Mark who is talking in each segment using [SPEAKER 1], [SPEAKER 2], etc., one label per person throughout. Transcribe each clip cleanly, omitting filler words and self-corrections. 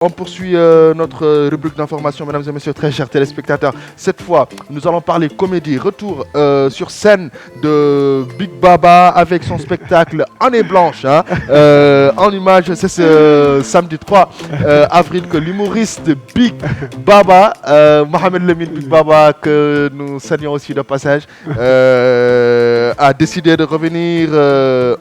[SPEAKER 1] On poursuit notre rubrique d'information, mesdames et messieurs, très chers téléspectateurs. Cette fois, nous allons parler comédie. Retour sur scène de Big Baba avec son spectacle Année Blanche. En image, c'est ce samedi 3 avril que l'humoriste Big Baba, Mohamed Lemine Big Baba, que nous saluons aussi de passage, a décidé de revenir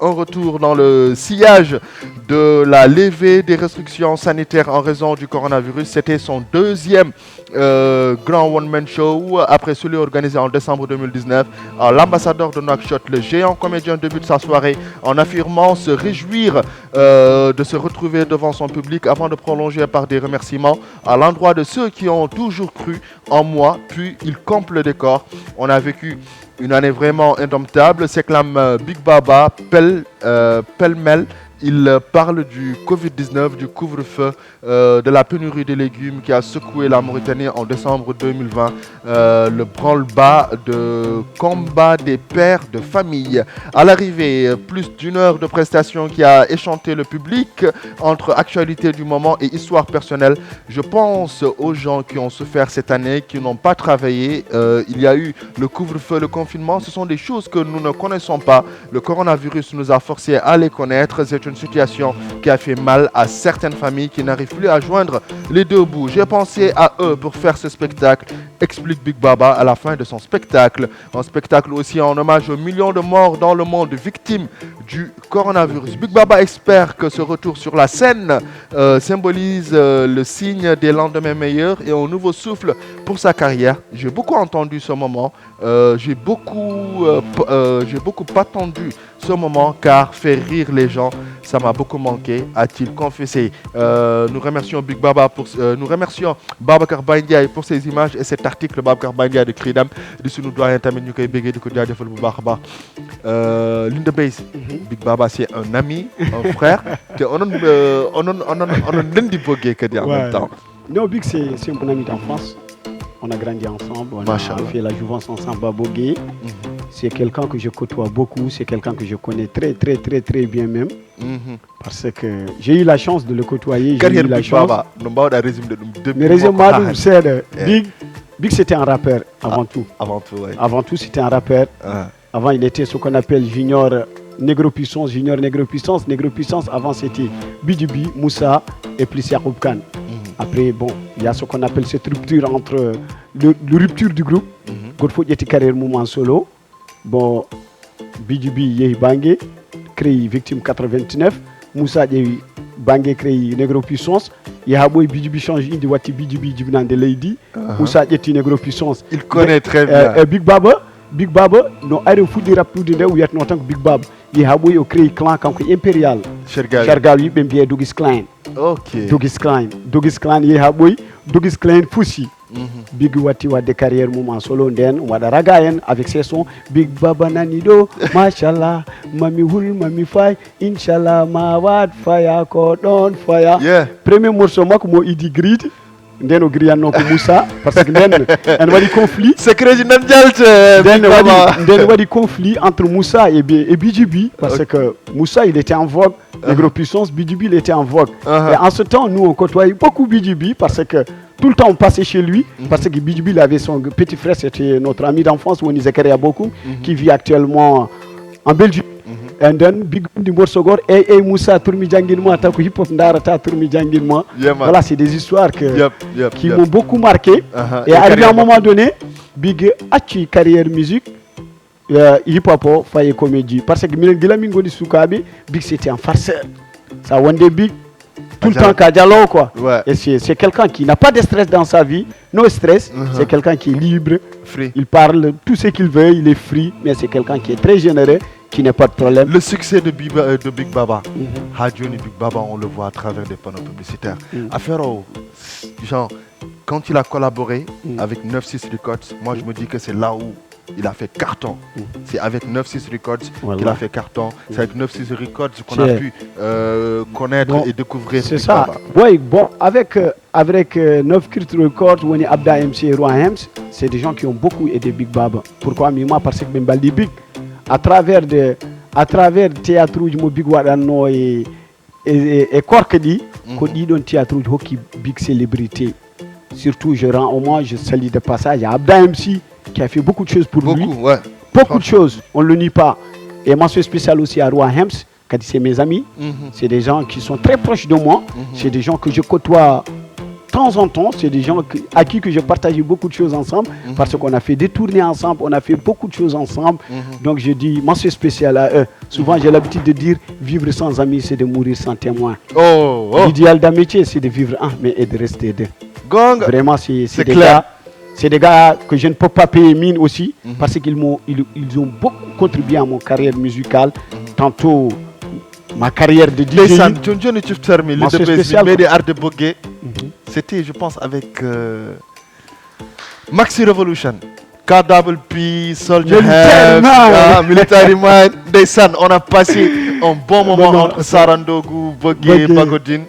[SPEAKER 1] en retour dans le sillage de la levée des restrictions sanitaires en raison du coronavirus. C'était son deuxième grand one-man show après celui organisé en décembre 2019. L'ambassadeur de Nouakchott, le géant comédien, débute sa soirée en affirmant se réjouir de se retrouver devant son public avant de prolonger par des remerciements à l'endroit de ceux qui ont toujours cru en moi. Puis il campe le décor. On a vécu une année vraiment indomptable, s'éclame Big Baba, pêle-mêle. Il parle du Covid-19, du couvre-feu, de la pénurie des légumes qui a secoué la Mauritanie en décembre 2020, le branle-bas de combat des pères de famille. À l'arrivée, plus d'une heure de prestation qui a échanté le public entre actualité du moment et histoire personnelle. Je pense aux gens qui ont souffert cette année, qui n'ont pas travaillé. Il y a eu le couvre-feu, le confinement. Ce sont des choses que nous ne connaissons pas. Le coronavirus nous a forcés à les connaître. C'est une situation qui a fait mal à certaines familles qui n'arrivent plus à joindre les deux bouts. J'ai pensé à eux pour faire ce spectacle, explique Big Baba à la fin de son spectacle. Un spectacle aussi en hommage aux millions de morts dans le monde victimes du coronavirus. Big Baba espère que ce retour sur la scène symbolise le signe des lendemains meilleurs et un nouveau souffle pour sa carrière. J'ai beaucoup entendu ce moment, j'ai beaucoup attendu ce moment car faire rire les gens, ça m'a beaucoup manqué, a-t-il confessé. Nous remercions Big Baba nous remercions Babacar Bandiaye pour ces images et cet article Babacar Bandiaye de Cridam de sunu doyen tamit ñu koy béggee di ko jaajëfal bu baax a baax. Linda Base, Big Baba c'est un ami, un frère, te on di bëggee que di en même temps.
[SPEAKER 2] Non, Big c'est mon ami d'enfance. On a grandi ensemble, on a fait la jouvence ensemble à Bogué. C'est quelqu'un que je côtoie beaucoup, c'est quelqu'un que je connais très bien même. Parce que j'ai eu la chance de le côtoyer. J'ai eu la chance. Mais résume-moi, c'est Big c'était un rappeur avant tout.
[SPEAKER 1] Avant tout, oui.
[SPEAKER 2] Avant tout, c'était un rappeur. Avant, il était ce qu'on appelle Junior Negro Puissance. Negro Puissance, avant c'était BDB, Moussa et plus Yacoub Khan. Après, bon, il y a ce qu'on appelle cette rupture entre le rupture du groupe. Godfo était carrière mouvement solo. Bon, BDB Yehi Bangé, créé Victime 89. Moussa Yehi Bangé créé Negro Puissance. Yahaboy BDB change de Wati BDB Djibnan de Lady. Moussa était Negro Puissance.
[SPEAKER 1] Il connaît très bien.
[SPEAKER 2] Big Baba, non, il faut dire pour dire où il y a tant que Big Baba. Yahaboy a créé clan comme impérial. Shergali, bien bien Dougis Klein.
[SPEAKER 1] Ok.
[SPEAKER 2] Dougis Klein, Yahaboy, Dougis Klein Foussi. Big Wati wa de carrière moment solo den wada ragayen avec ses sons Big Baba Nanido mashallah mami hul mami fay inshallah ma wat fire ko don fire. Premier morceau mako mo idi grid den o griano ko Moussa parce que den en wadi conflit
[SPEAKER 1] secret du nandialt
[SPEAKER 2] den wadi conflit entre Moussa et BGB parce que Moussa il était en vogue, Negro Puissance, BGB il était en vogue. Et en ce temps nous on côtoyait beaucoup BGB parce que tout le temps on passait chez lui parce que BGB il avait son petit frère, c'était notre ami d'enfance Woni Zakaria beaucoup qui vit actuellement en Belgique. And then Big du Morsogor et Moussa Tourmi Djangilma tako hip hop ndarata Tourmi Djangilma. Voilà, c'est des histoires qui m'ont beaucoup marqué. Et arrivé à un moment donné, Big a eu carrière musique hip hop faye comédie parce que Milen Gilamingo di Soukabe, Big c'était un farceur. Ça one day Big tout le temps Kajalo quoi. Et c'est quelqu'un qui n'a pas de stress dans sa vie, no stress, c'est quelqu'un qui est libre,
[SPEAKER 1] free. Il
[SPEAKER 2] parle tout ce qu'il veut, il est free, mais c'est quelqu'un qui est très généreux, qui n'a pas de problème.
[SPEAKER 1] Le succès de Big Baba, Hadjouni Big Baba, on le voit à travers des panneaux publicitaires. Affaire genre, quand il a collaboré avec 9-6 Records, moi je me dis que c'est là où il a fait carton. C'est avec 9-6 Records qu'il a fait carton. C'est avec 9-6 Records qu'on a pu connaître et découvrir
[SPEAKER 2] c'est
[SPEAKER 1] Big
[SPEAKER 2] ça.
[SPEAKER 1] Baba.
[SPEAKER 2] Oui, bon, avec 9-6 Records, on est Abda MC et Roi Hems, c'est des gens qui ont beaucoup aidé Big Baba. Pourquoi moi? Parce que même Bali Big, à travers théâtre où Big Wadano et Korkedi, ko ɗiɗon théâtre uji hokki big célébrité. Surtout, je rends hommage, je salue de passage à Abda MC qui a fait beaucoup de choses pour lui.
[SPEAKER 1] Ouais.
[SPEAKER 2] Beaucoup de choses, on ne le nie pas. Et mention spéciale aussi à Roi Hems, car c'est mes amis. C'est des gens qui sont très proches de moi. C'est des gens que je côtoie de temps en temps. C'est des gens à qui que je partage beaucoup de choses ensemble. Parce qu'on a fait des tournées ensemble, on a fait beaucoup de choses ensemble. Donc je dis mention spéciale à eux. Souvent j'ai l'habitude de dire vivre sans amis, c'est de mourir sans témoin. L'idéal d'un métier, c'est de vivre un, mais et de rester deux.
[SPEAKER 1] Gong.
[SPEAKER 2] Vraiment, c'est des gars. C'est des gars que je ne peux pas payer mine aussi parce qu'ils ils ont beaucoup contribué à mon carrière musicale. Tantôt ma carrière de DJ.
[SPEAKER 1] C'était, je pense, avec Maxi Revolution. KWP, Soldier Military Mind. On a passé un bon moment entre Sarandogu, Bogué, Bagodine.